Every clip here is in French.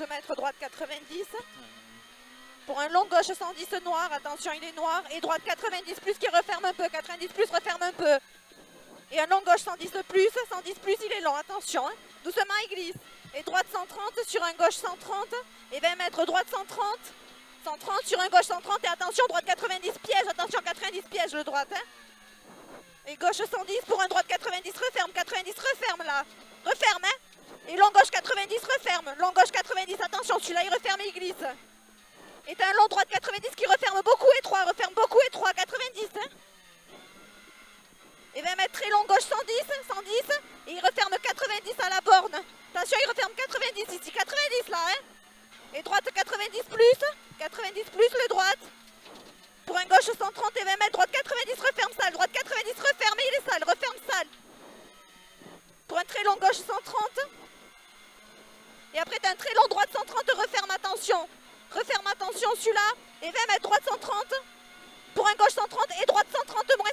30 mètres, droite 90. Pour un long gauche 110 noir, attention il est noir. Et droite 90 plus qui referme un peu, 90 plus referme un peu. Et un long gauche 110 plus il est long, attention. Hein. Doucement il glisse. Et droite 130 sur un gauche 130. Et 20 mètres, droite 130. 130 sur un gauche 130 et attention, droite 90 piège, attention 90 piège le droite. Hein. Et gauche 110 pour un droite 90 referme là. Referme hein. Et long gauche 90 referme, long gauche 90, attention celui-là il referme et il glisse. Et t'as un long droite 90 qui referme beaucoup étroit, 90 hein. Et 20 mètres très long gauche 110 et il referme 90 à la borne. Attention il referme 90 ici, 90 là hein. Et droite 90 plus le droite. Pour un gauche 130 et 20 mètres, droite 90 referme sale, droite 90 referme et il est sale, referme sale. Pour un très long gauche 130. Et après tu as un très long droite 130, referme attention celui-là. Et 20 mètres droite 130. Pour un gauche 130 et droite 130 moins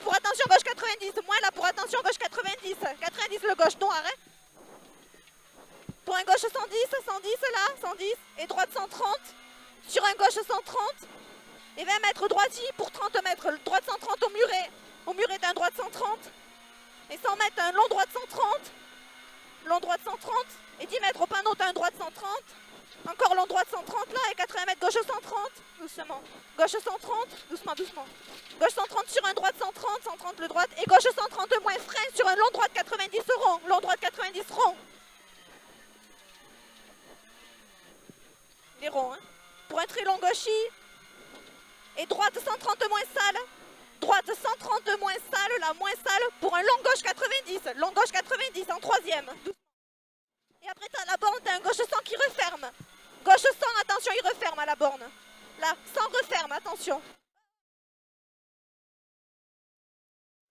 pour attention gauche 90. Moins là pour attention gauche 90. 90 le gauche noir hein. Pour un gauche 110 là, 110 et droite 130. Sur un gauche 130. Et 20 mètres droiti pour 30 mètres. Droite 130 au muret. Au muret d'un droite 130. Et 100 mètres un long droite 130. Long droite 130. Et 10 mètres au panneau t'as un droite 130. Encore long droite 130 là et 80 mètres gauche 130. Doucement. Gauche 130. Doucement. Gauche 130 sur un droite 130 le droite. Et gauche 130 moins frein sur un long droite 90 rond. Long droite 90 rond. Les ronds hein. Pour un très long gauchi. Et droite 130 moins sale. Droite 130 moins sale, la moins sale pour un long gauche 90. Long gauche 90 en troisième. Et après tu as la borne, tu as un gauche 100 qui referme. Gauche 100, attention, il referme à la borne. Là, 100 referme, attention.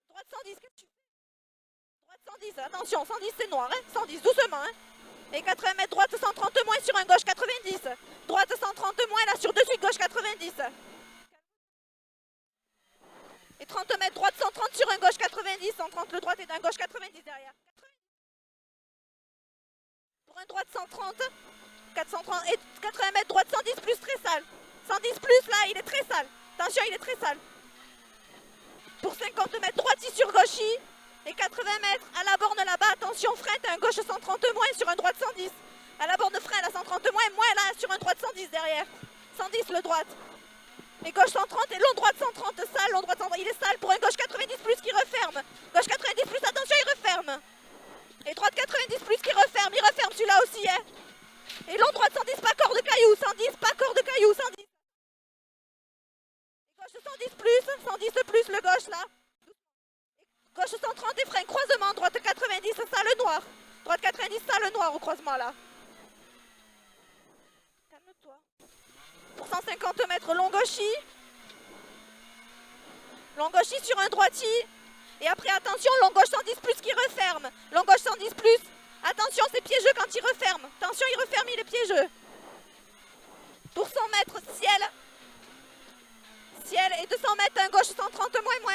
Droite 110, qu'est-ce que tu fais? Droite 110, attention, 110 c'est noir, hein. 110, doucement. Hein. Et 80 mètres, droite 130 moins sur un gauche 90. Droite 130 moins, là, sur dessus gauche 90. Et 30 mètres, droite 130 sur un gauche 90. 130 le droite et d'un gauche 90 derrière. Pour un droite 130. 430 et 80 mètres, droite 110 plus très sale. 110 plus, là, il est très sale. Attention, il est très sale. Pour 50 mètres, droiti sur gauchi. Et 80 mètres, à la borne là-bas, attention, frein, t'as un gauche 130 moins sur un droite 110. À la borne frein, là, 130 moins là, sur un droite 110 derrière. 110 le droite. Et gauche 130 et long droite 130 sale, long droite 130, il est sale pour un gauche 90 plus qui referme. Gauche 90 plus, attention, il referme. Et droite 90 plus qui referme, il referme celui-là aussi, hein. Et long droite 110, pas corps de caillou, 110, pas corps de caillou, 110. Et gauche 110 plus le gauche là. Et gauche 130 et frein, croisement, droite 90, ça le noir. Droite 90, ça le noir au croisement là. Calme-toi. Pour 150 mètres, long gauchi. Long gauchi sur un droiti. Et après, attention, long gauche 110 plus qui referme. Long gauche 110 plus. Attention, c'est piégeux quand il referme. Attention, il referme, il est piégeux. Pour 100 mètres, ciel. Ciel et 200 mètres, un gauche 130 moins.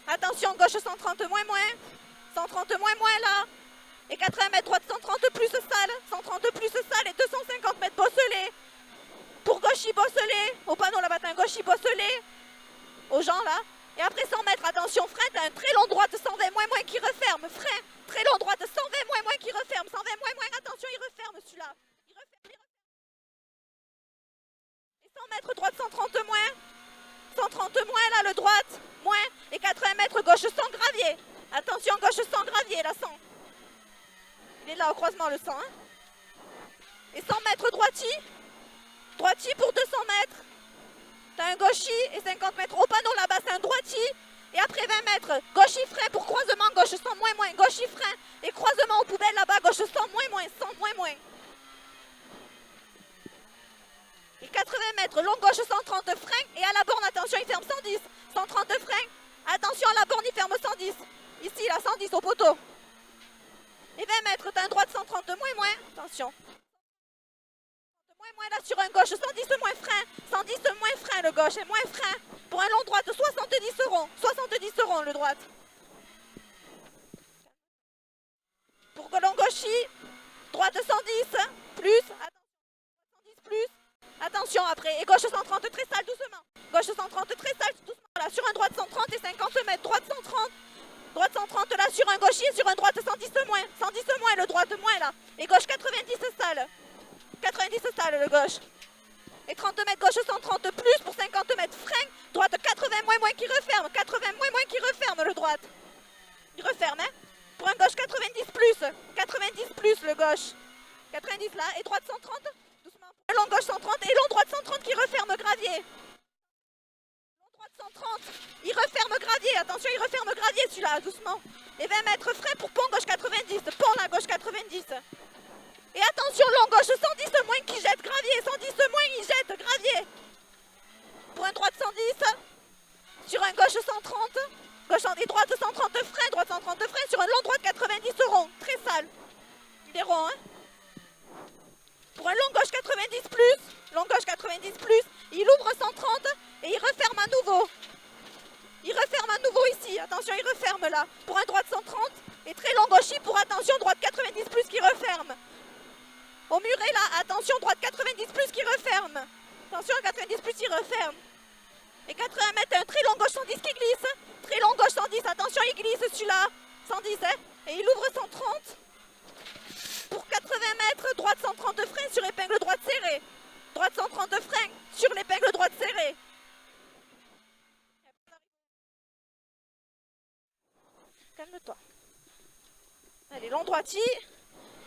Attention, gauche 130 moins. 130 moins là. Et 80 mètres, droite 130 plus sale. 130 plus sale et 250 mètres bosselé. Pour gauchi bosselé. Au panneau là-bas, t'as un gauchi bosselé. Aux gens là. Et après 100 mètres, attention, frein, t'as un très long droite 120 moins qui referme. Frein, très long droite 120 moins qui referme. 120 moins, attention, il referme celui-là. Il referme. Et 100 mètres, droite 130 moins. 130 moins là, le droite, moins. Et 80 mètres, gauche 100 gravier. Attention, gauche 100 gravier, là 100. Il est là au croisement le 100. Hein. Et 100 mètres, droiti. Droiti pour 200 mètres. T'as un gauchi et 50 mètres au panneau là-bas, c'est un droiti. Et après 20 mètres, gauchi frein pour croisement, gauche 100 moins. Gauchi frein et croisement aux poubelles là-bas, gauche 100 moins. 100 moins. Et 80 mètres, long gauche 130 frein. Et à la borne, attention, il ferme 110. 130 frein. Attention, à la borne, il ferme 110. Ici, là, 110 au poteau. Et 20 mètres, t'as un droite 130 moins. Attention. Moins là sur un gauche, 110 moins frein, 110 moins frein le gauche et moins frein. Pour un long droite, 70 rond le droite. Pour long gauchi, droite 110, plus, attention. attention après. Et gauche 130 très sale, doucement. Gauche 130 très sale, doucement. Là, sur un droite 130 et 50 mètres. Droite 130. Droite 130 là, sur un gauchier, sur un droite 110 moins. 110 moins, le droite moins là. Et gauche 90 sale. 90 sale, le gauche. Et 30 mètres, gauche 130 plus pour 50 mètres. Frein, droite 80 moins qui referme. 80 moins qui referme, le droite. Il referme, hein. Pour un gauche 90 plus. 90 plus, le gauche. 90 là, et droite 130. Doucement. Long gauche 130 et long droite 130 qui referme gravier. Long droite 130. Il referme gravier. Attention, il referme gravier celui-là, doucement. Et 20 mètres frein pour pont gauche 90. Pont là, gauche 90. Et attention, long gauche 110 moins qui jette gravier. 110 moins, il jette gravier. Pour un droite 110. Sur un gauche 130. Gauche et droite 130 frein. Droite 130 frein. Sur un long droite 90 rond. Très sale. Il est rond, hein. Pour un long gauche 90 plus. Long gauche 90 plus. Il ouvre 130 et il referme à nouveau. Il referme à nouveau ici. Attention, il referme là. Pour un droite 130 et très long gauche pour attention droite 90 plus qui referme. Au muret là, attention, droite 90 plus qui referme. Attention, 90 plus il referme. Et 80 mètres, un très long gauche 110 qui glisse. Très long gauche 110, attention, il glisse celui-là. 110, hein. Et il ouvre 130. Pour 80 mètres, droite 130 frein sur épingle droite serrée. Droite 130 frein sur l'épingle droite serrée. Calme-toi. Allez, long droiti.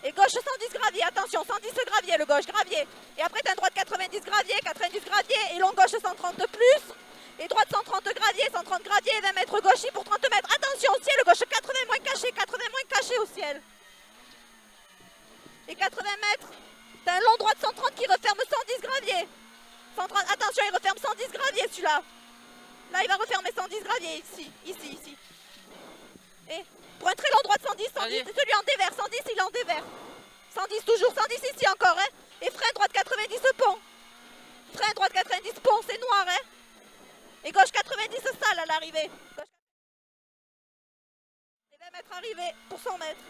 Et gauche 110 gravier, attention, 110 gravier, le gauche, gravier. Et après, tu as un droite 90 gravier et long gauche 130 plus. Et droite 130 gravier, 130 gravier et 20 mètres gauche pour 30 mètres. Attention au ciel, le gauche 80 moins caché au ciel. Et 80 mètres, tu as un long droite 130 qui referme 110 gravier. 130, attention, il referme 110 gravier celui-là. Là, il va refermer 110 gravier ici. Et pour un très long droite 110, c'est celui en dévers, 110 il est en dévers. 110 toujours, 110 ici encore, hein. Et frein droite 90 pont. Frein droite 90 pont, c'est noir, hein. Et gauche 90 sale à l'arrivée. Et 20 mètres arrivée pour 100 mètres.